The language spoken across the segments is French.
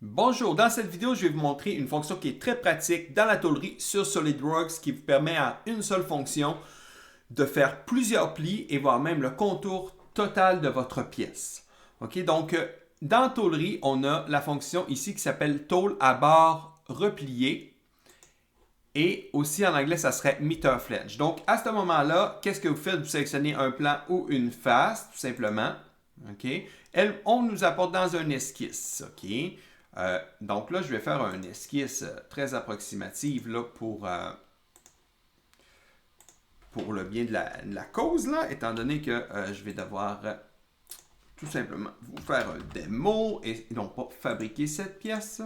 Bonjour, dans cette vidéo, je vais vous montrer une fonction qui est très pratique dans la tôlerie sur SolidWorks qui vous permet à une seule fonction de faire plusieurs plis et voire même le contour total de votre pièce. OK, donc dans tôlerie, on a la fonction ici qui s'appelle tôle à barre repliée et aussi en anglais, ça serait meter flange. Donc à ce moment-là, qu'est-ce que vous faites? Vous sélectionnez un plan ou une face, tout simplement. OK, on nous apporte dans un esquisse. OK. Donc là, je vais faire un esquisse très approximative là, pour le bien de la cause, là, étant donné que je vais devoir tout simplement vous faire un démo et non pas fabriquer cette pièce.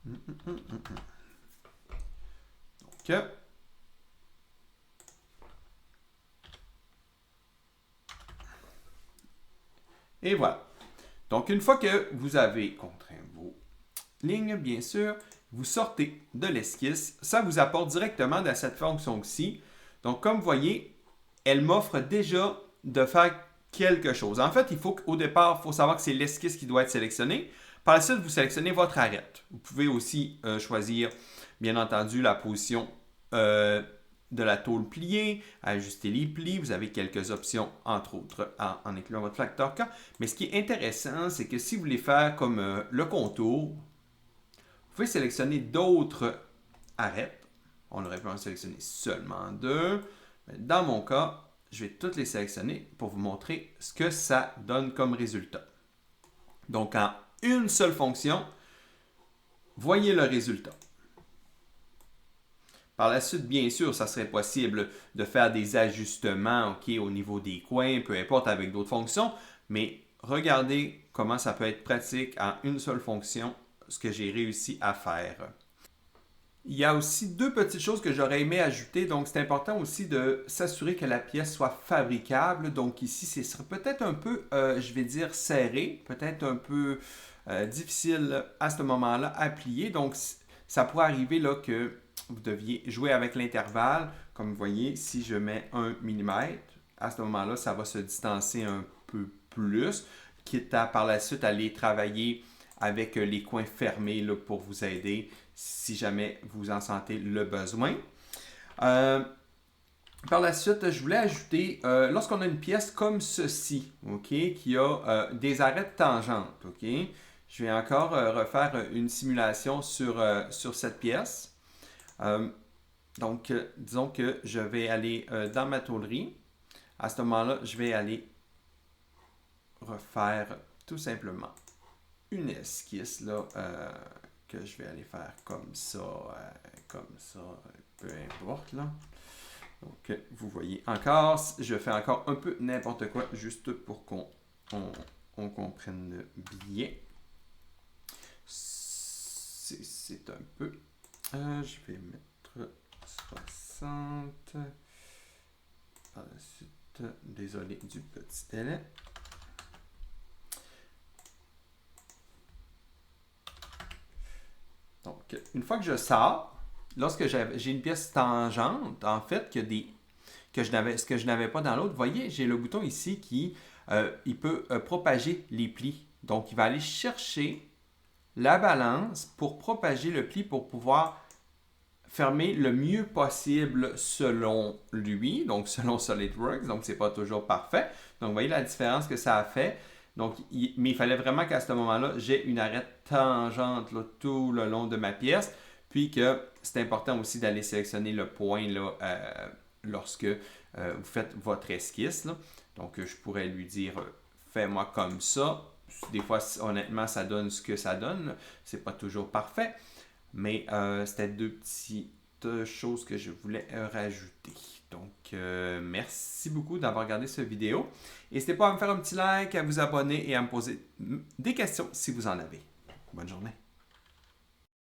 Donc, et voilà. Donc, une fois que vous avez contraint vos lignes, bien sûr, vous sortez de l'esquisse. Ça vous apporte directement dans cette fonction-ci. Donc, comme vous voyez, elle m'offre déjà de faire quelque chose. En fait, il faut qu'au départ, il faut savoir que c'est l'esquisse qui doit être sélectionnée. Par la suite, vous sélectionnez votre arête. Vous pouvez aussi choisir, bien entendu, la position de la tôle pliée, ajuster les plis. Vous avez quelques options, entre autres, en incluant votre facteur K. Mais ce qui est intéressant, c'est que si vous voulez faire comme le contour, vous pouvez sélectionner d'autres arêtes. On aurait pu en sélectionner seulement deux. Mais dans mon cas, je vais toutes les sélectionner pour vous montrer ce que ça donne comme résultat. Donc, en une seule fonction, voyez le résultat. Par la suite, bien sûr, ça serait possible de faire des ajustements au niveau des coins, peu importe, avec d'autres fonctions, mais regardez comment ça peut être pratique en une seule fonction, ce que j'ai réussi à faire. Il y a aussi deux petites choses que j'aurais aimé ajouter. Donc, c'est important aussi de s'assurer que la pièce soit fabricable. Donc, ici, ce serait peut-être un peu, je vais dire, serré, peut-être un peu difficile à ce moment-là à plier. Donc, ça pourrait arriver là que vous deviez jouer avec l'intervalle. Comme vous voyez, si je mets 1 mm, à ce moment-là, ça va se distancer un peu plus, quitte à par la suite aller travailler avec les coins fermés là, pour vous aider si jamais vous en sentez le besoin. Par la suite, je voulais ajouter, lorsqu'on a une pièce comme ceci, qui a des arêtes tangentes, je vais encore refaire une simulation sur cette pièce. Donc, disons que je vais aller dans ma tôlerie. À ce moment-là, je vais aller refaire tout simplement une esquisse là, que je vais aller faire comme ça, peu importe là. Donc, vous voyez encore, je fais encore un peu n'importe quoi, juste pour qu'on comprenne bien. C'est un peu... je vais mettre 60. Par la suite, désolé du petit délai. Donc, une fois que je sors, lorsque j'ai une pièce tangente, en fait, ce que je n'avais pas dans l'autre, vous voyez, j'ai le bouton ici qui il peut propager les plis. Donc, il va aller chercher la balance pour propager le pli pour pouvoir fermer le mieux possible selon lui, donc selon SolidWorks. Donc, ce n'est pas toujours parfait. Donc, vous voyez la différence que ça a fait. Donc, mais il fallait vraiment qu'à ce moment-là, j'ai une arête tangente là, tout le long de ma pièce. Puis que c'est important aussi d'aller sélectionner le point là, lorsque vous faites votre esquisse. Là. Donc, je pourrais lui dire fais-moi comme ça. Des fois, honnêtement, ça donne ce que ça donne. C'est pas toujours parfait. Mais c'était deux petites choses que je voulais rajouter. Donc, merci beaucoup d'avoir regardé cette vidéo. N'hésitez pas à me faire un petit like, à vous abonner et à me poser des questions si vous en avez. Bonne journée.